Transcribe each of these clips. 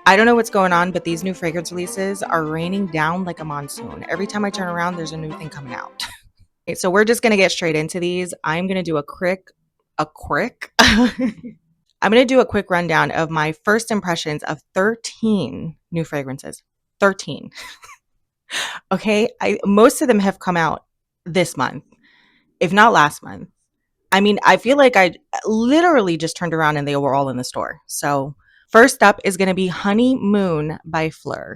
I don't know what's going on, but these new fragrance releases are raining down like a monsoon. Every time I turn around, there's a new thing coming out. Okay, so we're just gonna get straight into these. I'm gonna do a quick I'm gonna do a quick rundown of my first impressions of 13 new fragrances. 13. Okay. Most of them have come out this month, if not last month. I mean, I feel like I literally just turned around and they were all in the store. So first up is going to be Honeymoon by PHLUR.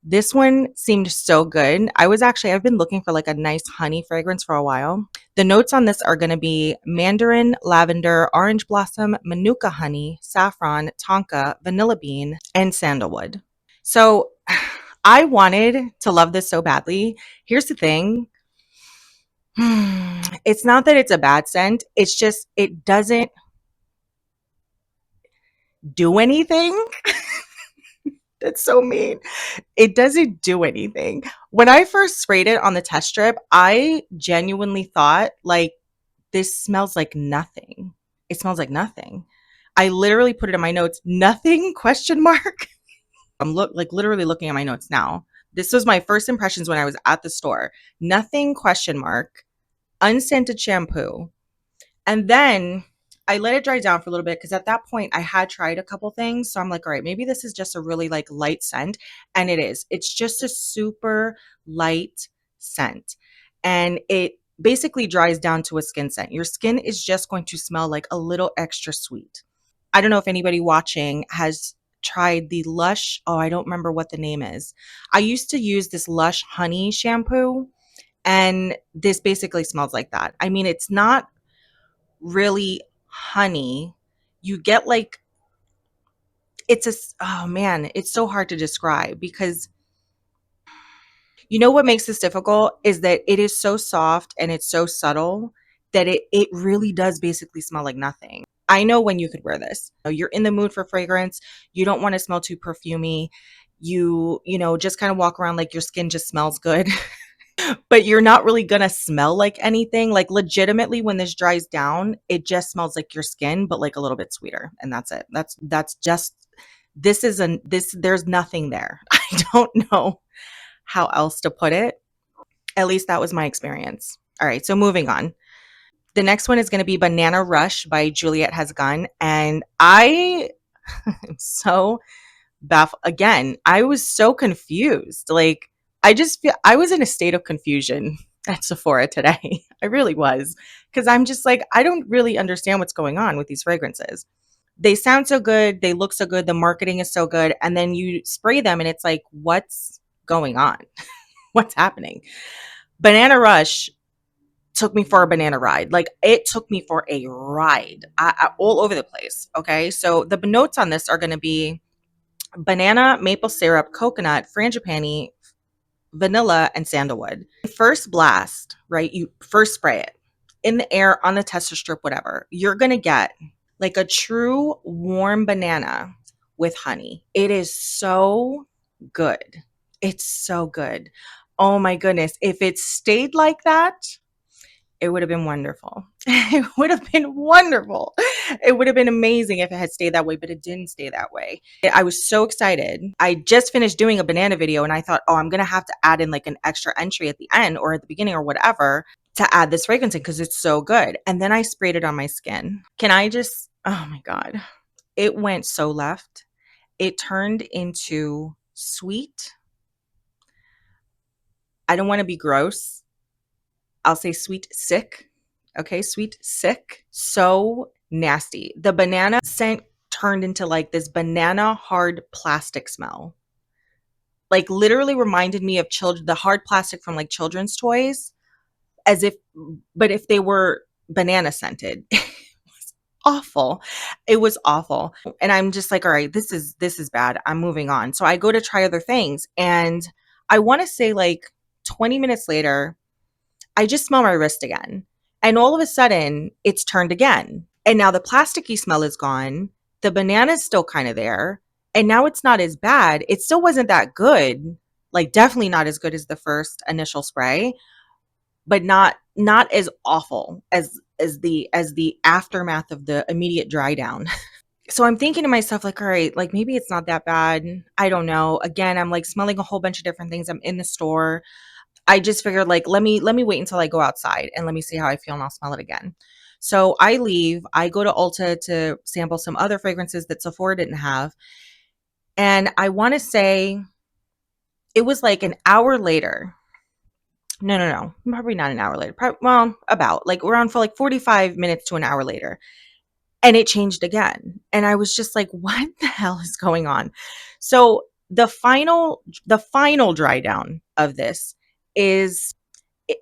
This one seemed so good. I've been looking for like a nice honey fragrance for a while. The notes on this are going to be mandarin, lavender, orange blossom, manuka honey, saffron, tonka, vanilla bean, and sandalwood. So I wanted to love this so badly. Here's the thing. It's not that it's a bad scent. It's just, it doesn't do anything. That's so mean. It doesn't do anything. When I first sprayed it on the test strip, I genuinely thought, like, this smells like nothing. It smells like nothing. I literally put it in my notes, nothing question mark. I'm literally looking at my notes now. This was my first impressions when I was at the store. Nothing question mark, unscented shampoo. And then I let it dry down for a little bit because at that point I had tried a couple things. So I'm like, all right, maybe this is just a really like light scent. And it is. It's just a super light scent. And it basically dries down to a skin scent. Your skin is just going to smell like a little extra sweet. I don't know if anybody watching has tried the Lush. Oh, I don't remember what the name is. I used to use this Lush honey shampoo, and this basically smells like that. I mean, it's not really honey. You get like, oh man, it's so hard to describe because you know what makes this difficult is that it is so soft and it's so subtle that it really does basically smell like nothing. I know when you could wear this. You're in the mood for fragrance. You don't want to smell too perfumey. You know, just kind of walk around like your skin just smells good. But you're not really gonna smell like anything. Like legitimately, when this dries down, it just smells like your skin, but like a little bit sweeter. And that's it. That's just there's nothing there. I don't know how else to put it. At least that was my experience. All right, so moving on. The next one is gonna be Banana Rush by Juliet Has Gun. And I am so baffled again. I was so confused. Like I just feel I was in a state of confusion at Sephora today. I really was. Because I'm just like, I don't really understand what's going on with these fragrances. They sound so good. They look so good. The marketing is so good. And then you spray them and it's like, what's going on? What's happening? Banana Rush took me for a banana ride. Like it took me for a ride all over the place. Okay. So the notes on this are going to be banana, maple syrup, coconut, frangipani, vanilla, and sandalwood. First blast, right? You first spray it in the air, on the tester strip, whatever. You're going to get like a true warm banana with honey. It is so good. It's so good. Oh my goodness. If it stayed like that, it would have been wonderful. It would have been wonderful. It would have been amazing if it had stayed that way, but it didn't stay that way. I was so excited. I just finished doing a banana video and I thought, oh, I'm going to have to add in like an extra entry at the end or at the beginning or whatever to add this fragrance in because it's so good. And then I sprayed it on my skin. Oh my God. It went so left. It turned into sweet. I don't want to be gross. I'll say sweet sick. Okay, sweet sick. So nasty. The banana scent turned into like this banana hard plastic smell. Like literally reminded me of the hard plastic from like children's toys, but if they were banana scented. It was awful. It was awful. And I'm just like, all right, this is bad. I'm moving on. So I go to try other things. And I want to say like 20 minutes later, I just smell my wrist again. And all of a sudden, it's turned again. And now the plasticky smell is gone. The banana's still kind of there. And now it's not as bad. It still wasn't that good. Like definitely not as good as the first initial spray, but not as awful as the aftermath of the immediate dry down. So I'm thinking to myself, like, all right, like maybe it's not that bad. I don't know. Again, I'm like smelling a whole bunch of different things. I'm in the store. I just figured like let me wait until I go outside and let me see how I feel and I'll smell it again. So I leave, I go to Ulta to sample some other fragrances that Sephora didn't have. And I want to say it was like an hour later. No, no, no. Probably not an hour later. Well, about like around for like 45 minutes to an hour later. And it changed again. And I was just like, what the hell is going on? So the final dry down of this is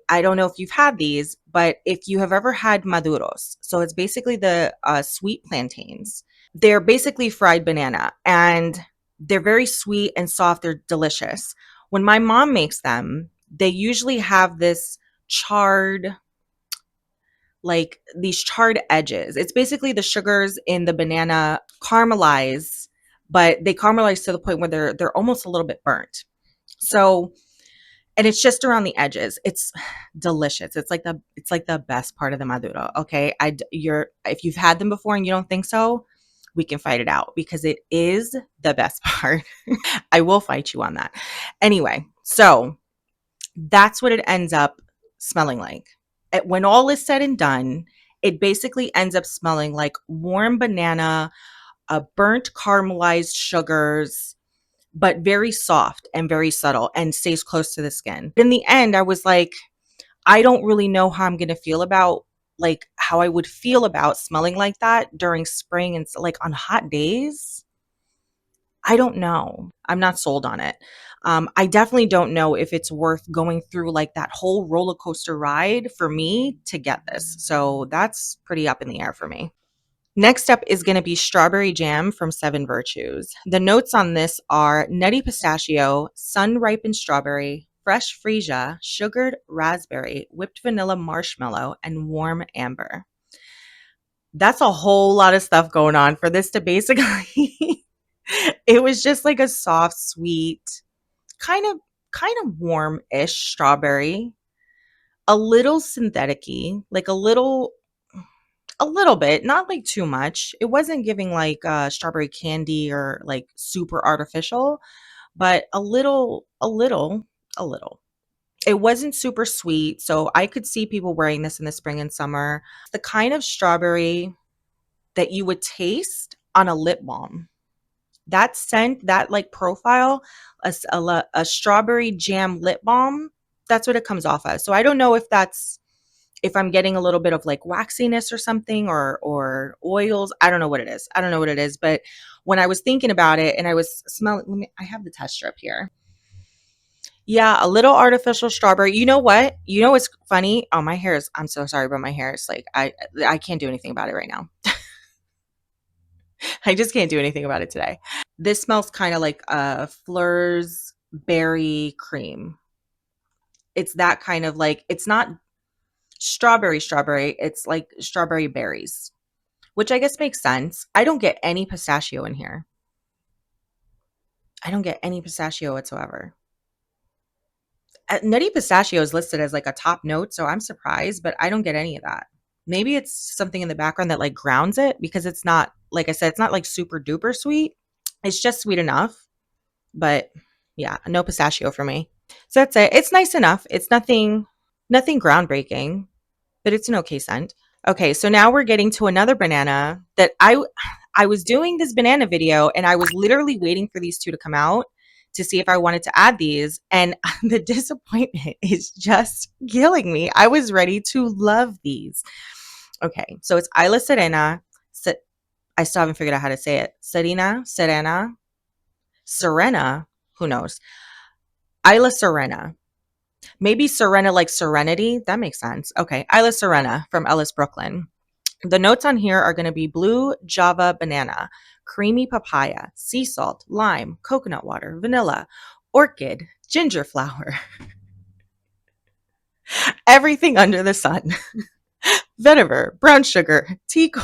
I don't know if you've had these, but if you have ever had maduros, so it's basically the sweet plantains. They're basically fried banana and they're very sweet and soft. They're delicious. When my mom makes them, they usually have this charred, like these charred edges. It's basically the sugars in the banana caramelize, but they caramelize to the point where they're almost a little bit burnt. So, and it's just around the edges. It's delicious. It's like the best part of the maduro. Okay, you're if you've had them before and you don't think so, we can fight it out because it is the best part. I will fight you on that. Anyway, so that's what it ends up smelling like. When all is said and done, it basically ends up smelling like warm banana, burnt caramelized sugars, but very soft and very subtle and stays close to the skin. In the end, I was like, I don't really know how I'm going to feel about like how I would feel about smelling like that during spring and like on hot days. I don't know. I'm not sold on it. I definitely don't know if it's worth going through like that whole roller coaster ride for me to get this. So that's pretty up in the air for me. Next up is going to be strawberry jam from Seven Virtues. The notes on this are nutty pistachio, sun ripened strawberry, fresh freesia, sugared raspberry, whipped vanilla marshmallow, and warm amber. That's a whole lot of stuff going on for this to basically it was just like a soft, sweet, kind of warm-ish strawberry, a little synthetic-y, like a little bit, not like too much. It wasn't giving like strawberry candy or like super artificial, but a little. It wasn't super sweet, so I could see people wearing this in the spring and summer. The kind of strawberry that you would taste on a lip balm. That scent, that like profile, a strawberry jam lip balm, that's what it comes off as. So I don't know if I'm getting a little bit of like waxiness or something or oils. I don't know what it is. I don't know what it is. But when I was thinking about it and I was smelling, I have the test strip here. Yeah, a little artificial strawberry. You know what? You know what's funny? Oh, my hair is, I'm so sorry, but my hair is like, I can't do anything about it right now. I just can't do anything about it today. This smells kind of like PHLUR's berry cream. It's that kind of like, it's not strawberry, it's like strawberry berries, which I guess makes sense. I don't get any pistachio in here. I don't get any pistachio whatsoever. Nutty pistachio is listed as like a top note, so I'm surprised, but I don't get any of that. Maybe it's something in the background that like grounds it because it's not, like I said, it's not like super duper sweet. It's just sweet enough, but yeah, no pistachio for me. So that's it. It's nice enough. It's nothing groundbreaking, but it's an okay scent. Okay, so now we're getting to another banana that I was doing this banana video and I was literally waiting for these two to come out to see if I wanted to add these, and the disappointment is just killing me. I was ready to love these. Okay, so it's Isla Serena. I still haven't figured out how to say it. Serena, who knows? Isla Serena. Maybe Serena like serenity. That makes sense. Okay. Isla Serena from Ellis, Brooklyn. The notes on here are going to be blue Java banana, creamy papaya, sea salt, lime, coconut water, vanilla, orchid, ginger flower, everything under the sun, vetiver, brown sugar, teak.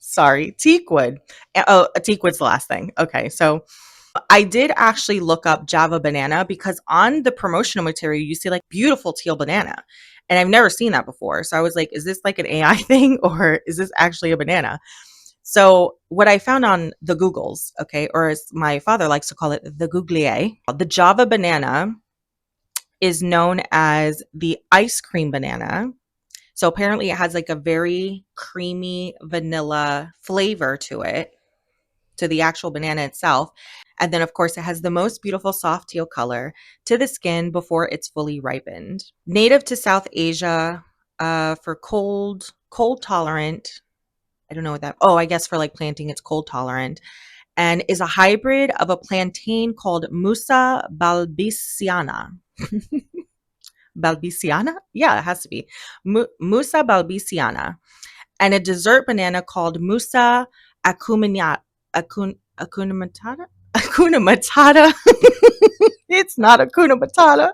Sorry, teakwood. Oh, a teakwood's the last thing. Okay, so I did actually look up Java banana because on the promotional material, you see like beautiful teal banana. And I've never seen that before. So I was like, is this like an AI thing or is this actually a banana? So what I found on the Googles, okay, or as my father likes to call it, the Googlier, the Java banana is known as the ice cream banana. So apparently it has like a very creamy vanilla flavor to it, to the actual banana itself. And then, of course, it has the most beautiful soft teal color to the skin before it's fully ripened. Native to South Asia, for cold tolerant. I don't know what that. Oh, I guess for like planting, it's cold tolerant, and is a hybrid of a plantain called Musa balbisiana. Balbisiana? Yeah, it has to be Musa balbisiana, and a dessert banana called Musa acuminata. Akuna Matata? Akuna Matata. It's not Akuna Matata.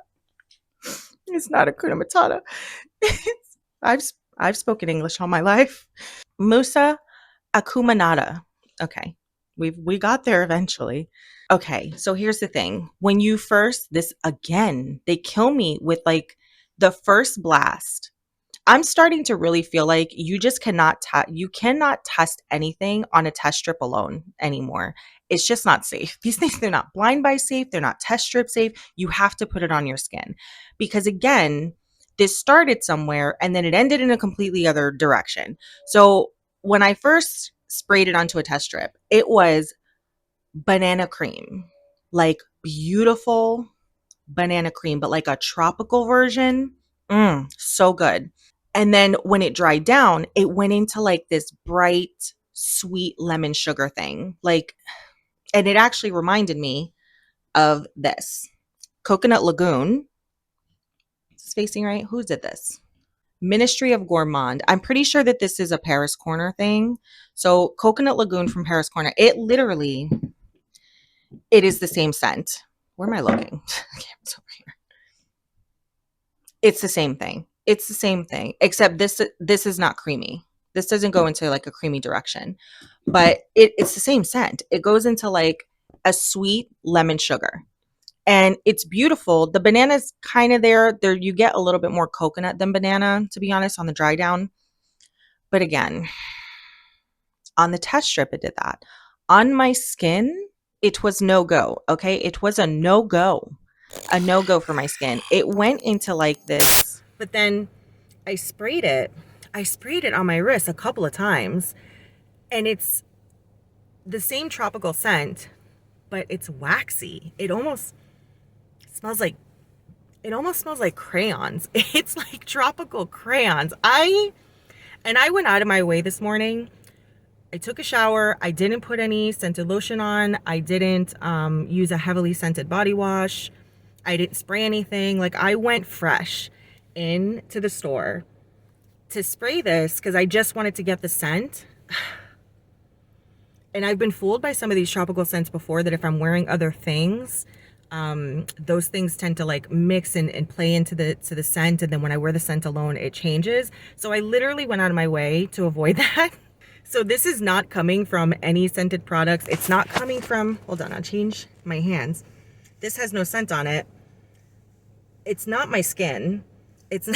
It's not Akuna Matata. I've I've spoken English all my life. Musa Akumanata. Okay. We got there eventually. Okay, so here's the thing. When you first this again, they kill me with like the first blast. I'm starting to really feel like you just you cannot test anything on a test strip alone anymore. It's just not safe. These things, they're not blind buy safe, they're not test strip safe. You have to put it on your skin. Because again, this started somewhere and then it ended in a completely other direction. So when I first sprayed it onto a test strip, it was banana cream. Like beautiful banana cream, but like a tropical version. So good. And then when it dried down, it went into like this bright, sweet lemon sugar thing. Like, and it actually reminded me of this Coconut Lagoon. Is this facing right? Who did this? Ministry of Gourmand. I'm pretty sure that this is a Paris Corner thing. So Coconut Lagoon from Paris Corner. It literally, it is the same scent. Where am I looking? It's over here. It's the same thing. It's the same thing, except this is not creamy. This doesn't go into like a creamy direction, but it's the same scent. It goes into like a sweet lemon sugar, and it's beautiful. The banana's kind of there. There you get a little bit more coconut than banana, to be honest, on the dry down. But again, on the test strip, it did that. On my skin, it was no go. Okay, it was a no go, for my skin. It went into like this, but then I sprayed it. I sprayed it on my wrist a couple of times, and it's the same tropical scent, but it's waxy. It almost smells like crayons. It's like tropical crayons. I went out of my way this morning. I took a shower. I didn't put any scented lotion on. I didn't use a heavily scented body wash. I didn't spray anything. Like, I went fresh into the store to spray this because I just wanted to get the scent. And I've been fooled by some of these tropical scents before, that if I'm wearing other things, those things tend to like mix and play into the scent, and then when I wear the scent alone, it changes. So I literally went out of my way to avoid that. So this is not coming from any scented products. It's not coming from, hold on, I'll change my hands. This has no scent on it. It's not my skin. It's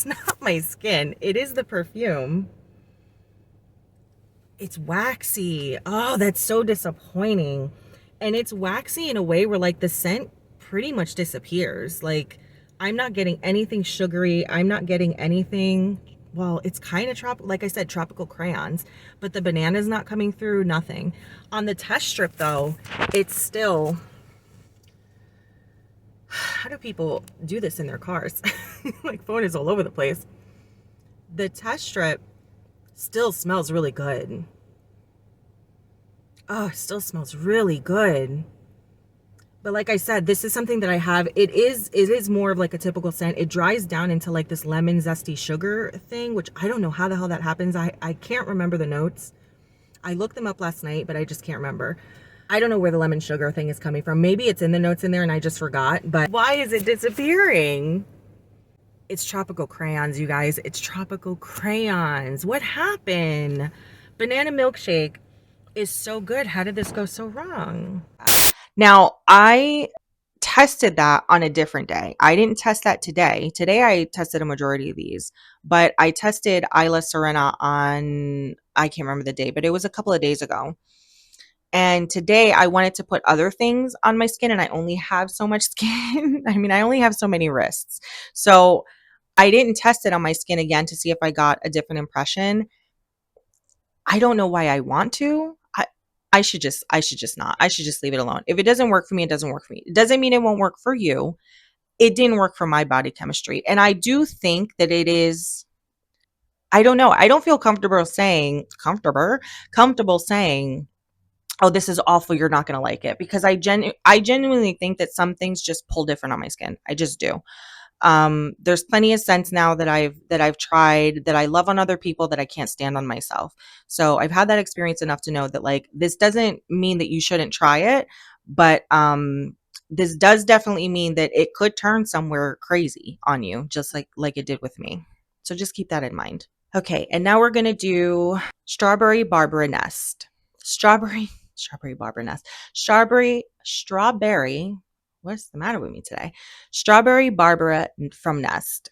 not my skin. It is the perfume. It's waxy. Oh, that's so disappointing. And it's waxy in a way where like the scent pretty much disappears. Like, I'm not getting anything sugary. I'm not getting anything, well, it's kind of like I said, tropical crayons, but the banana's not coming through, nothing. On the test strip though, it's still, how do people do this in their cars? Like, phone is all over the place. The test strip still smells really good. Oh, it still smells really good. But like I said, this is something that I have. It is more of like a typical scent. It dries down into like this lemon zesty sugar thing, which I don't know how the hell that happens. I can't remember the notes. I looked them up last night, but I just can't remember. I don't know where the lemon sugar thing is coming from. Maybe it's in the notes in there and I just forgot. But why is it disappearing? It's tropical crayons, you guys. It's tropical crayons. What happened? Banana milkshake is so good. How did this go so wrong? Now, I tested that on a different day. I didn't test that today. Today I tested a majority of these, but I tested ISLA SIRENA on, I can't remember the day, but it was a couple of days ago. And today I wanted to put other things on my skin, and I only have so much skin. I mean, I only have so many wrists. So I didn't test it on my skin again to see if I got a different impression. I don't know why I want to. I should just not. I should just leave it alone. If it doesn't work for me, it doesn't work for me. It doesn't mean it won't work for you. It didn't work for my body chemistry. And I do think that it is, I don't know. I don't feel comfortable saying, oh, this is awful, you're not going to like it, because I genuinely think that some things just pull different on my skin. I just do. There's plenty of scents now that I've tried that I love on other people that I can't stand on myself. So I've had that experience enough to know that, like, this doesn't mean that you shouldn't try it, but this does definitely mean that it could turn somewhere crazy on you, just like it did with me. So just keep that in mind. Okay, and now we're gonna do Strawberry Barbara Nest. Strawberry Barbara Nest. Strawberry. What's the matter with me today? Strawberry Barbara from Nest.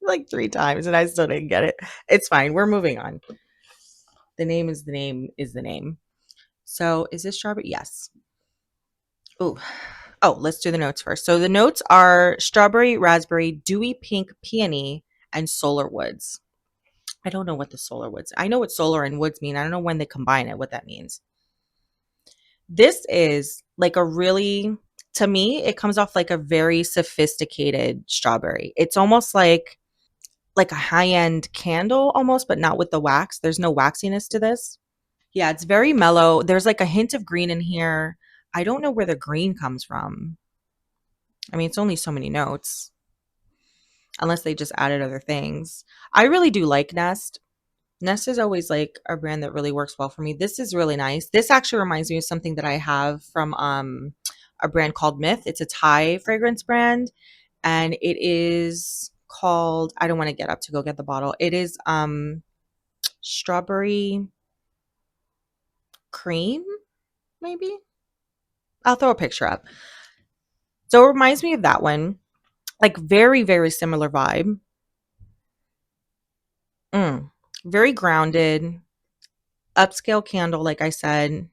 Like 3 times, and I still didn't get it. It's fine. We're moving on. The name is the name is the name. So is this strawberry? Yes. Oh, let's do the notes first. So the notes are strawberry, raspberry, dewy pink, peony, and solar woods. I don't know what the solar woods. I know what solar and woods mean. I don't know when they combine it, what that means. This is like a really, to me, it comes off like a very sophisticated strawberry. It's almost like a high-end candle almost, but not with the wax. There's no waxiness to this. Yeah, it's very mellow. There's like a hint of green in here. I don't know where the green comes from. I mean, it's only so many notes, unless they just added other things. I really do like Nest. Nest is always like a brand that really works well for me. This is really nice. This actually reminds me of something that I have from a brand called Myth. It's a Thai fragrance brand, and it is called, I don't want to get up to go get the bottle. It is strawberry cream, maybe. I'll throw a picture up. So it reminds me of that one. Like very, very similar vibe. Very grounded, upscale candle, like I said.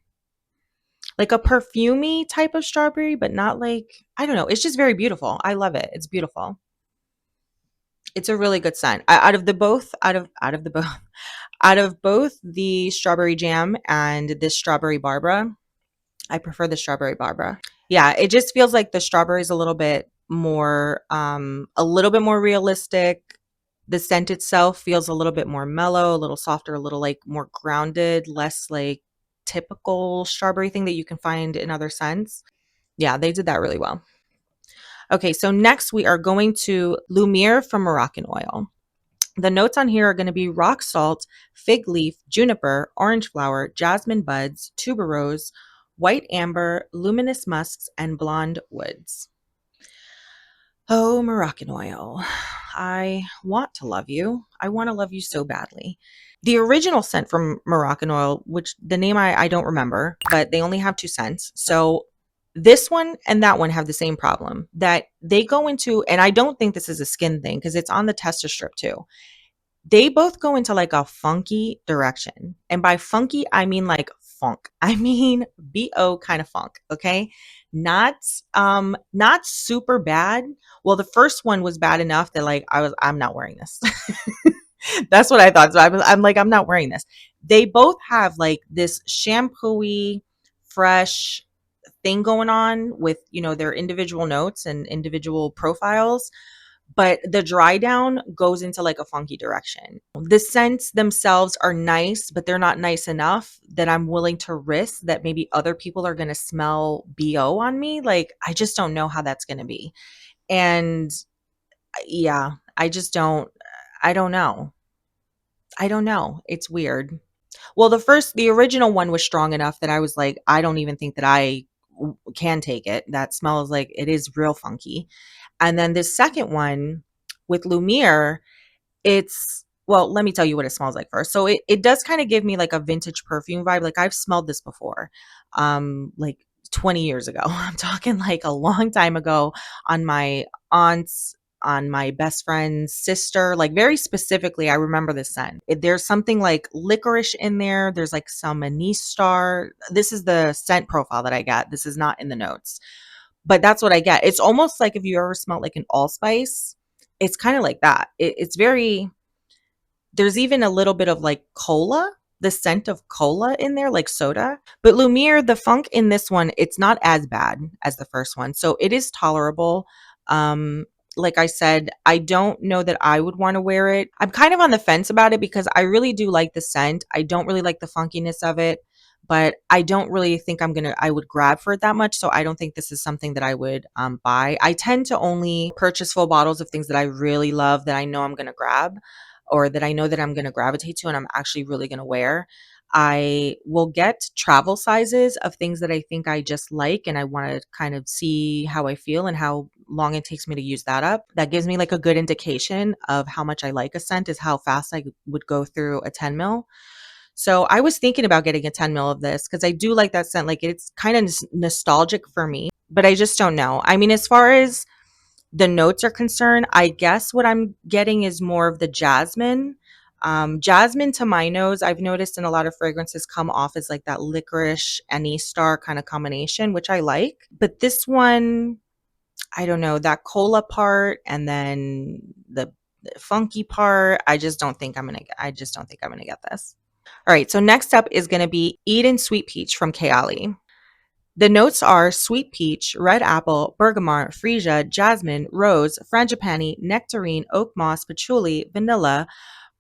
Like a perfumey type of strawberry, but not like, I don't know. It's just very beautiful. I love it. It's beautiful. It's a really good scent. Out of the both, out of both the strawberry jam and this strawberry Barbara, I prefer the strawberry Barbara. Yeah, it just feels like the strawberry is a little bit more realistic. The scent itself feels a little bit more mellow, a little softer, a little like more grounded, less like typical strawberry thing that you can find in other scents. Yeah, they did that really well. Okay, so next we are going to Lumiere from Moroccan Oil. The notes on here are going to be rock salt, fig leaf, juniper, orange flower, jasmine buds, tuberose, white amber, luminous musks, and blonde woods. Oh, Moroccan Oil. I want to love you. I want to love you so badly. The original scent from Moroccan Oil, which the name I don't remember, but they only have 2 scents. So this one and that one have the same problem that they go into, and I don't think this is a skin thing because it's on the tester strip too. They both go into like a funky direction. And by funky, I mean like funk. I mean BO kind of funk, okay? Not not super bad. Well, the first one was bad enough that like I'm not wearing this. That's what I thought. So I'm like, I'm not wearing this. They both have like this shampooy, fresh thing going on with, their individual notes and individual profiles, but the dry down goes into like a funky direction. The scents themselves are nice, but they're not nice enough that I'm willing to risk that maybe other people are going to smell BO on me. Like, I just don't know how that's going to be. And yeah, I don't know. I don't know. It's weird. Well, the original one was strong enough that I was like, I don't even think that I can take it. That smells like it is real funky. And then this second one with Lumiere, well, let me tell you what it smells like first. So it does kind of give me like a vintage perfume vibe. Like I've smelled this before. Like 20 years ago. I'm talking like a long time ago on my aunt's, on my best friend's sister. Like very specifically, I remember this scent. There's something like licorice in there. There's like some anise star. This is the scent profile that I got. This is not in the notes, but that's what I get. It's almost like if you ever smelled like an allspice, it's kind of like that. It's very, there's even a little bit of like cola, the scent of cola in there, like soda. But Lumiere, the funk in this one, it's not as bad as the first one. So it is tolerable. Um, like I said, I don't know that I would want to wear it. I'm kind of on the fence about it because I really do like the scent. I don't really like the funkiness of it, but I don't really think I would grab for it that much. So I don't think this is something that I would buy. I tend to only purchase full bottles of things that I really love that I know I'm going to grab, or that I know that I'm going to gravitate to and I'm actually really going to wear. I will get travel sizes of things that I think I just like and I want to kind of see how I feel and how long it takes me to use that up. That gives me like a good indication of how much I like a scent, is how fast I would go through a 10 mil. So I was thinking about getting a 10 mil of this because I do like that scent. Like it's kind of nostalgic for me, but I just don't know. I mean, as far as the notes are concerned, I guess what I'm getting is more of the jasmine. Jasmine to my nose, I've noticed in a lot of fragrances come off as like that licorice anise star kind of combination, which I like. But this one, I don't know, that cola part and then the funky part, I just don't think I'm gonna get this. All right, so next up is gonna be Eden Sweet Peach from KAYALI. The notes are sweet peach, red apple, bergamot, freesia, jasmine, rose, frangipani, nectarine, oak moss, patchouli, vanilla,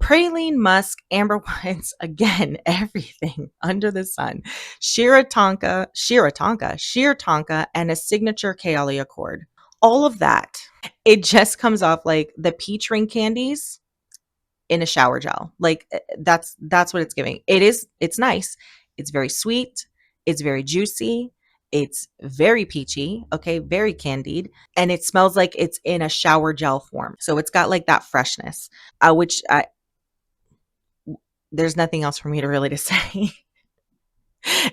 praline, musk, amber wines, again, everything under the sun, sheer tonka, and a signature Kayali accord. All of that. It just comes off like the peach ring candies in a shower gel. Like that's what it's giving. It's nice. It's very sweet. It's very juicy. It's very peachy, okay, very candied, and it smells like it's in a shower gel form. So it's got like that freshness, which there's nothing else for me to really to say.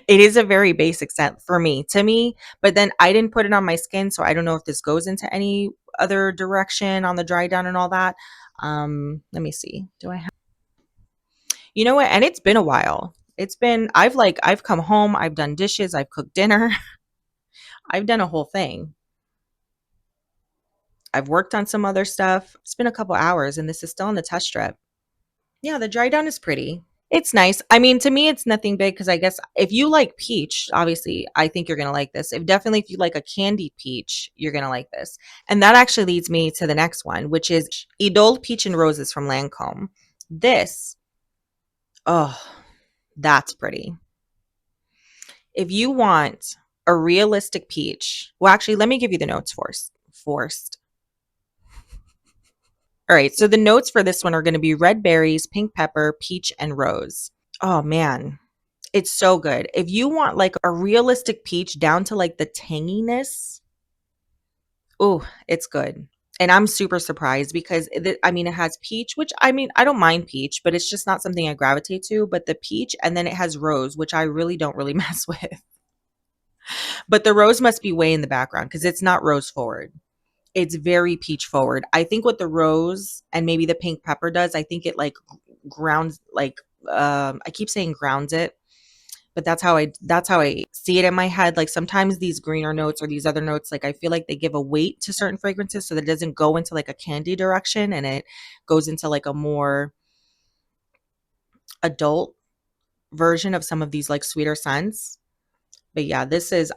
It is a very basic scent for me, to me, but then I didn't put it on my skin, so I don't know if this goes into any other direction on the dry down and all that. Let me see. Do I have, you know what? And it's been a while. I've come home, I've done dishes, I've cooked dinner, I've done a whole thing. I've worked on some other stuff. It's been a couple hours and this is still on the test strip. Yeah, the dry down is pretty. It's nice. I mean, to me, it's nothing big because I guess if you like peach, obviously, I think you're gonna like this. If you like a candy peach, you're gonna like this. And that actually leads me to the next one, which is Idole Peach and Roses from Lancome. This, oh, that's pretty. If you want a realistic peach, well, actually, let me give you the notes Forced. All right, so the notes for this one are going to be red berries, pink pepper, peach, and rose. Oh man, it's so good. If you want like a realistic peach down to like the tanginess, oh, it's good. And I'm super surprised because I mean, it has peach, which I mean, I don't mind peach, but it's just not something I gravitate to. But the peach, and then it has rose, which I really don't really mess with. But the rose must be way in the background because it's not rose forward. It's very peach forward. I think what the rose and maybe the pink pepper does, I think it like grounds like I keep saying grounds it, but that's how I see it in my head. Like sometimes these greener notes or these other notes, like I feel like they give a weight to certain fragrances so that it doesn't go into like a candy direction and it goes into like a more adult version of some of these like sweeter scents. But yeah,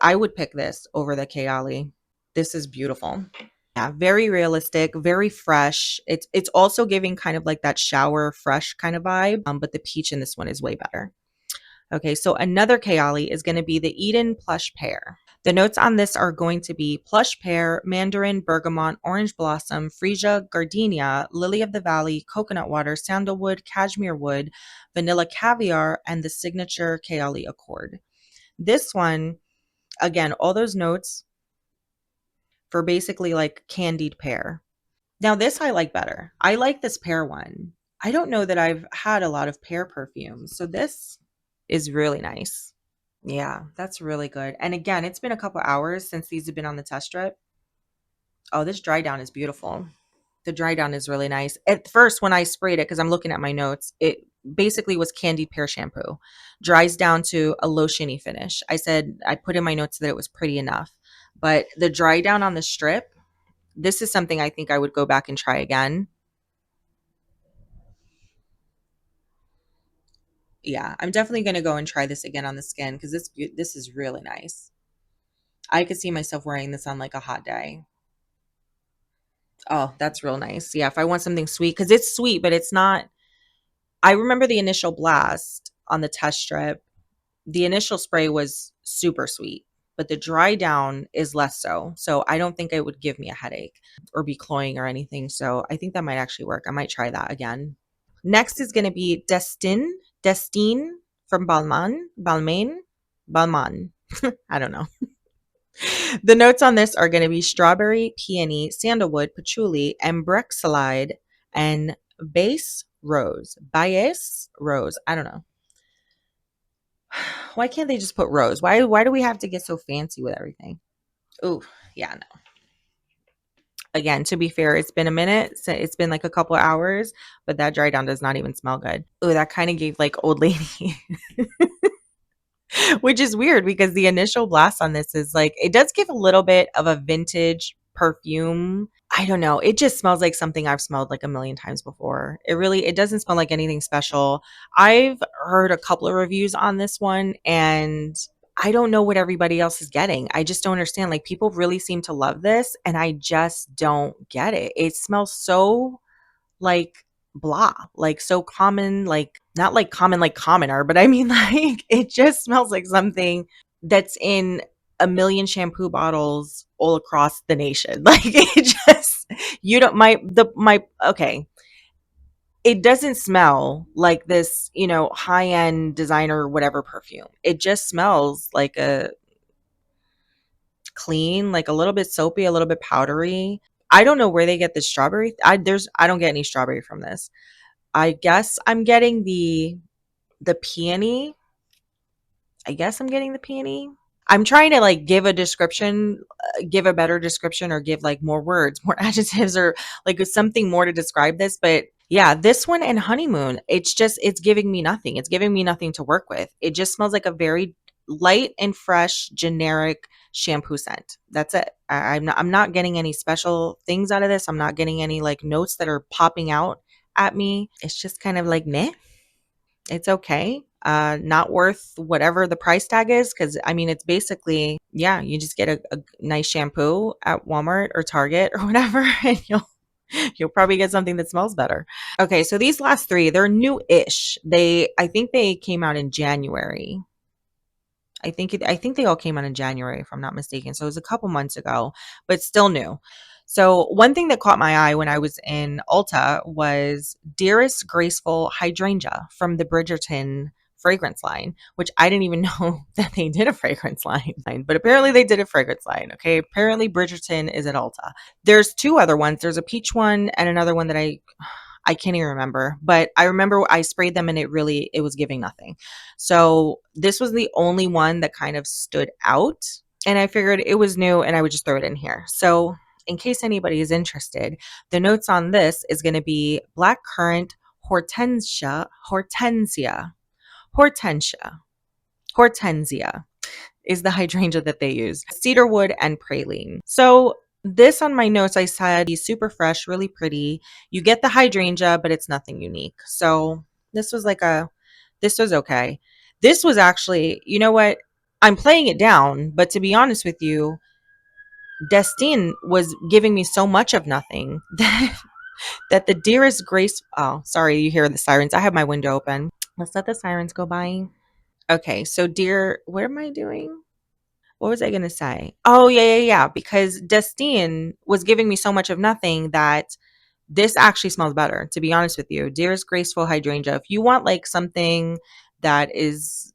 I would pick this over the Kayali. This is beautiful. Yeah, very realistic, very fresh. It's also giving kind of like that shower fresh kind of vibe, but the peach in this one is way better. Okay, so another Kayali is going to be the Eden Plush Pear. The notes on this are going to be plush pear, mandarin, bergamot, orange blossom, freesia, gardenia, lily of the valley, coconut water, sandalwood, cashmere wood, vanilla caviar, and the signature Kayali accord. This one, again, all those notes for basically like candied pear. Now this I like better. I like this pear one. I don't know that I've had a lot of pear perfumes, so this is really nice. Yeah, that's really good. And again, it's been a couple hours since these have been on the test strip. Oh, this dry down is beautiful. The dry down is really nice. At first, when I sprayed it, because I'm looking at my notes, it basically was candied pear shampoo. Dries down to a lotiony finish. I said, I put in my notes that it was pretty enough. But the dry down on the strip, this is something I think I would go back and try again. Yeah, I'm definitely going to go and try this again on the skin because this is really nice. I could see myself wearing this on like a hot day. Oh, that's real nice. Yeah, if I want something sweet, because it's sweet, but it's not. I remember the initial blast on the test strip. The initial spray was super sweet, but the dry down is less so. So I don't think it would give me a headache or be cloying or anything. So I think that might actually work. I might try that again. Next is going to be Destin from Balmain. I don't know. The notes on this are going to be strawberry, peony, sandalwood, patchouli, ambrexolide, and base rose. Bias rose. I don't know. Why can't they just put rose? Why do we have to get so fancy with everything? Oh, yeah, no. Again, to be fair, it's been a minute. So it's been like a couple of hours, but that dry down does not even smell good. Oh, that kind of gave like old lady. Which is weird because the initial blast on this is like it does give a little bit of a vintage perfume. I don't know. It just smells like something I've smelled like a million times before. It doesn't smell like anything special. I've heard a couple of reviews on this one and I don't know what everybody else is getting. I just don't understand. Like people really seem to love this and I just don't get it. It smells so like blah, like so common, like not like common like commoner, but I mean like it just smells like something that's in a million shampoo bottles all across the nation. Like it just you don't my okay. It doesn't smell like this, high-end designer whatever perfume. It just smells like a clean, like a little bit soapy, a little bit powdery. I don't know where they get the strawberry. I don't get any strawberry from this. I guess I'm getting the peony. I guess I'm getting the peony. I'm trying to like give a description, give a better description or give like more words, more adjectives or like something more to describe this, but yeah, this one and honeymoon, it's giving me nothing. It's giving me nothing to work with. It just smells like a very light and fresh generic shampoo scent. That's it. I'm not getting any special things out of this. I'm not getting any like notes that are popping out at me. It's just kind of like meh. It's okay. Not worth whatever the price tag is because I mean it's basically yeah, you just get a nice shampoo at Walmart or Target or whatever, and you'll probably get something that smells better. Okay, so these last three, they're new-ish. I think they came out in January. I think they all came out in January, if I'm not mistaken. So it was a couple months ago, but still new. So one thing that caught my eye when I was in Ulta was Dearest Graceful Hydrangea from the Bridgerton fragrance line, which I didn't even know that they did a fragrance line, but apparently they did a fragrance line. Okay, apparently Bridgerton is at Ulta. There's two other ones. There's a peach one and another one that I can't even remember, but I remember I sprayed them and it was giving nothing. So this was the only one that kind of stood out. And I figured it was new and I would just throw it in here. So in case anybody is interested, the notes on this is going to be black currant, hortensia, hortensia is the hydrangea that they use, cedarwood and praline. So this on my notes, I said he's super fresh, really pretty. You get the hydrangea, but it's nothing unique. So this was this was okay. This was actually, you know what? I'm playing it down, but to be honest with you, Destin was giving me so much of nothing that the dearest grace. Oh, sorry, you hear the sirens. I have my window open. Let's let the sirens go by. Okay, so what am I doing? What was I gonna say? Oh yeah. Because Destin was giving me so much of nothing that this actually smells better, to be honest with you. Dearest Graceful Hydrangea. If you want like something that is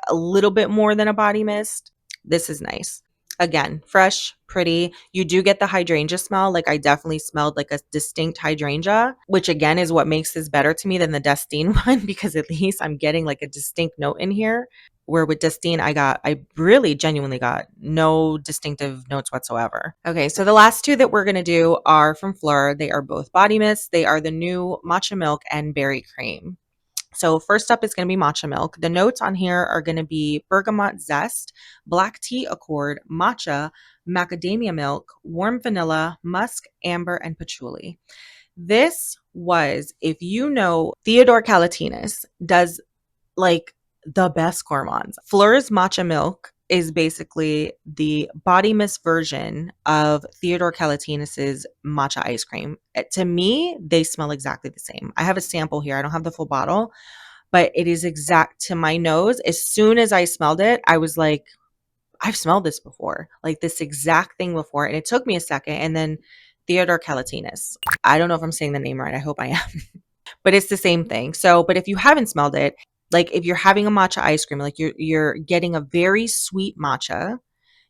a little bit more than a body mist, this is nice. Again, fresh, pretty. You do get the hydrangea smell. Like I definitely smelled like a distinct hydrangea, which again is what makes this better to me than the Destin one because at least I'm getting like a distinct note in here. where with DESTIN, I really genuinely got no distinctive notes whatsoever. Okay, so the last two that we're going to do are from PHLUR. They are both body mists. They are the new Matcha Milk and Berry Cream. So first up is going to be matcha milk. The notes on here are going to be bergamot zest, black tea accord, matcha, macadamia milk, warm vanilla, musk, amber, and patchouli. This was, if you know, Theodore Kalatinas does like the best gourmands. PHLUR's matcha milk is basically the body mist version of Theodore Kalatinas's matcha ice cream. To me, they smell exactly the same. I have a sample here. I don't have the full bottle, but it is exact to my nose. As soon as I smelled it, I was like, I've smelled this before, like this exact thing before. And it took me a second. And then Theodore Kalatinas. I don't know if I'm saying the name right. I hope I am. But it's the same thing. So, but if you haven't smelled it, like if you're having a matcha ice cream, like you're getting a very sweet matcha,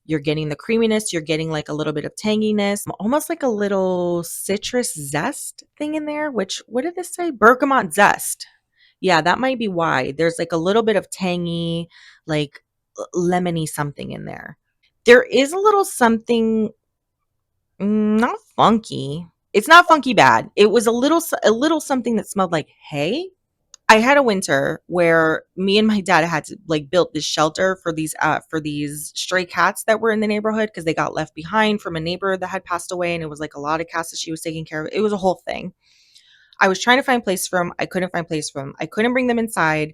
you're getting the creaminess, you're getting like a little bit of tanginess, almost like a little citrus zest thing in there, which what did this say? Bergamot zest. Yeah, that might be why. There's like a little bit of tangy, like lemony something in there. There is a little something not funky. It's not funky bad. It was a little something that smelled like hay. I had a winter where me and my dad had to like build this shelter for these stray cats that were in the neighborhood because they got left behind from a neighbor that had passed away, and it was like a lot of cats that she was taking care of. It was a whole thing. I was trying to find place for them. I couldn't find place for them. I couldn't bring them inside.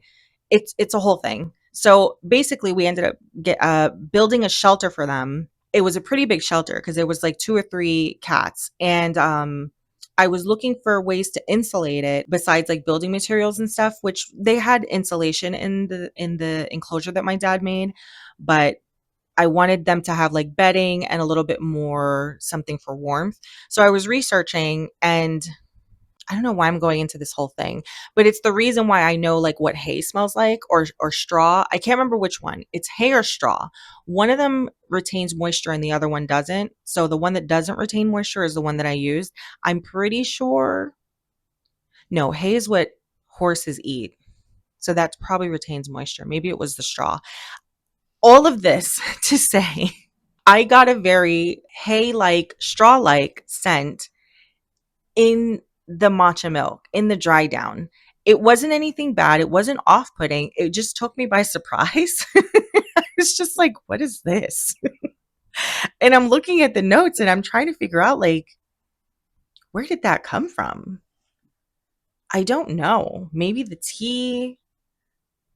It's a whole thing. So basically, we ended up building a shelter for them. It was a pretty big shelter because there was like 2 or 3 cats, and I was looking for ways to insulate it besides like building materials and stuff, which they had insulation in the enclosure that my dad made, but I wanted them to have like bedding and a little bit more something for warmth. So I was researching, and I don't know why I'm going into this whole thing, but it's the reason why I know like what hay smells like or straw. I can't remember which one. It's hay or straw. One of them retains moisture and the other one doesn't. So the one that doesn't retain moisture is the one that I used. I'm pretty sure no, hay is what horses eat. So that probably retains moisture. Maybe it was the straw. All of this to say, I got a very hay-like, straw-like scent in the matcha milk, in the dry down. It wasn't anything bad. It wasn't off-putting. It just took me by surprise. It's just like, what is this? And I'm looking at the notes and I'm trying to figure out like, where did that come from? I don't know. Maybe the tea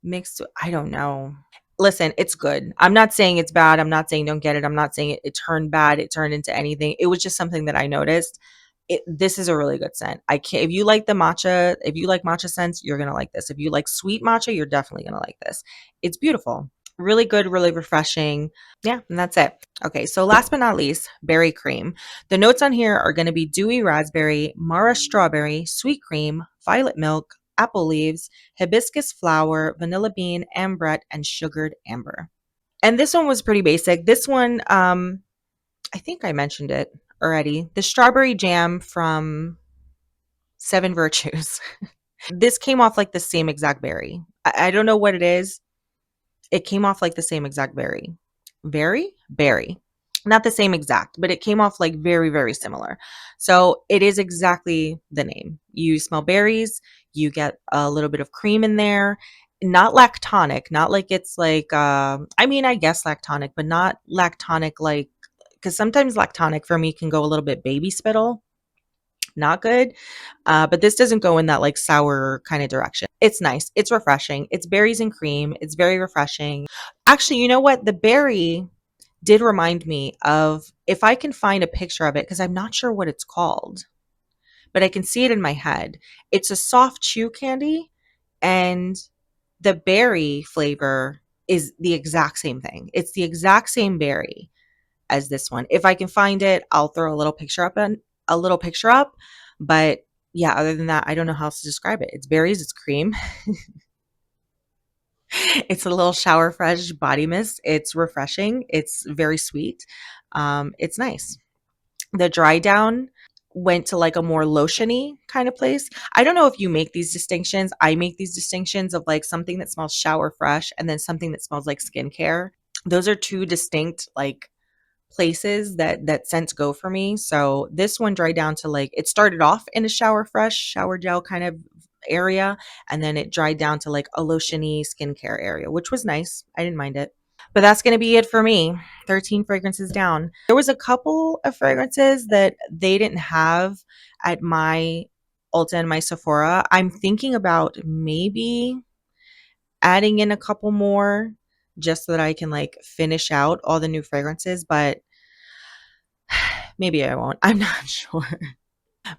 mixed with, I don't know. Listen, it's good. I'm not saying it's bad. I'm not saying don't get it. I'm not saying it turned bad. It turned into anything. It was just something that I noticed. This is a really good scent. I can't, if you like the matcha, if you like matcha scents, you're gonna like this. If you like sweet matcha, you're definitely gonna like this. It's beautiful. Really good, really refreshing. Yeah, and that's it. Okay, so last but not least, berry cream. The notes on here are gonna be dewy raspberry, Mara strawberry, sweet cream, violet milk, apple leaves, hibiscus flower, vanilla bean, ambrette, and sugared amber. And this one was pretty basic. This one, I think I mentioned it already. The strawberry jam from Seven Virtues. This came off like the same exact berry. I don't know what it is. It came off like the same exact berry. Berry. Not the same exact, but it came off like very, very similar. So it is exactly the name. You smell berries, you get a little bit of cream in there, not lactonic, not like it's like, I mean, I guess lactonic, but not lactonic like, because sometimes lactonic for me can go a little bit baby spittle. Not good. But this doesn't go in that like sour kind of direction. It's nice. It's refreshing. It's berries and cream. It's very refreshing. Actually, you know what? The berry did remind me of, if I can find a picture of it, because I'm not sure what it's called, but I can see it in my head. It's a soft chew candy, and the berry flavor is the exact same thing. It's the exact same berry as this one. If I can find it, I'll throw a little picture up and a little picture up. But yeah, other than that, I don't know how else to describe it. It's berries, it's cream. It's a little shower fresh body mist. It's refreshing. It's very sweet. It's nice. The dry down, went to like a more lotiony kind of place. I don't know if you make these distinctions. I make these distinctions of like something that smells shower fresh and then something that smells like skincare. Those are two distinct like places that scents go for me. So this one dried down to like, it started off in a shower fresh, shower gel kind of area, and then it dried down to like a lotiony skincare area, which was nice. I didn't mind it. But that's going to be it for me. 13 fragrances down. There was a couple of fragrances that they didn't have at my Ulta and my Sephora. I'm thinking about maybe adding in a couple more just so that I can like finish out all the new fragrances, but maybe I won't. I'm not sure.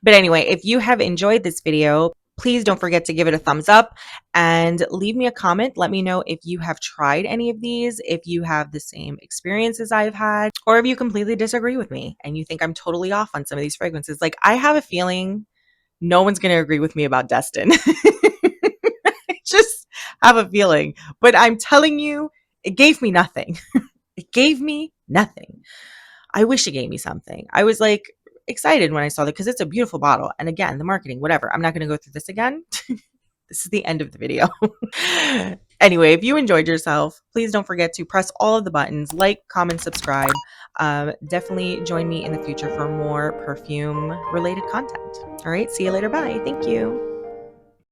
But anyway, if you have enjoyed this video, please don't forget to give it a thumbs up and leave me a comment. Let me know if you have tried any of these, if you have the same experiences I've had, or if you completely disagree with me and you think I'm totally off on some of these fragrances. Like, I have a feeling no one's going to agree with me about Destin. I just have a feeling. But I'm telling you, it gave me nothing. It gave me nothing. I wish it gave me something. I was like excited when I saw that because it's a beautiful bottle. And again, the marketing, whatever. I'm not going to go through this again. This is the end of the video. Anyway, if you enjoyed yourself, please don't forget to press all of the buttons, like, comment, subscribe. Definitely join me in the future for more perfume related content. All right, see you later. Bye. Thank you.